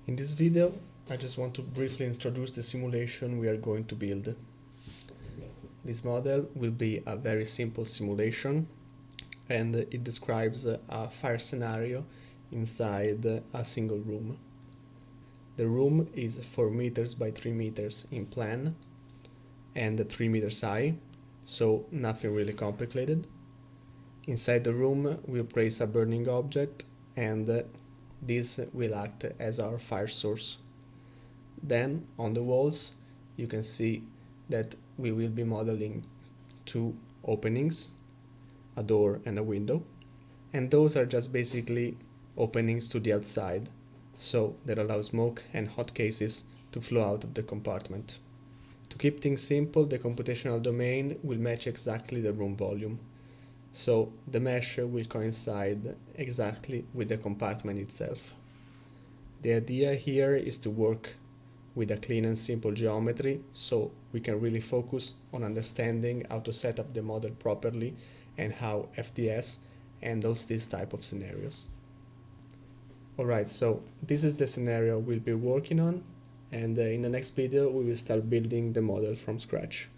In this video, I just want to briefly introduce the simulation we are going to build. This model will be a very simple simulation, and it describes a fire scenario inside a single room. The room is 4 meters by 3 meters in plan and 3 meters high, so nothing really complicated. Inside the room we'll place a burning object, and this will act as our fire source. Then on the walls you can see that we will be modeling 2 openings, a door and a window, and those are just basically openings to the outside, so that allow smoke and hot gases to flow out of the compartment. To keep things simple, the computational domain will match exactly the room volume, so the mesh will coincide exactly with the compartment itself. The idea here is to work with a clean and simple geometry, so we can really focus on understanding how to set up the model properly and how FDS handles this type of scenarios. Alright, so this is the scenario we'll be working on, and in the next video we will start building the model from scratch.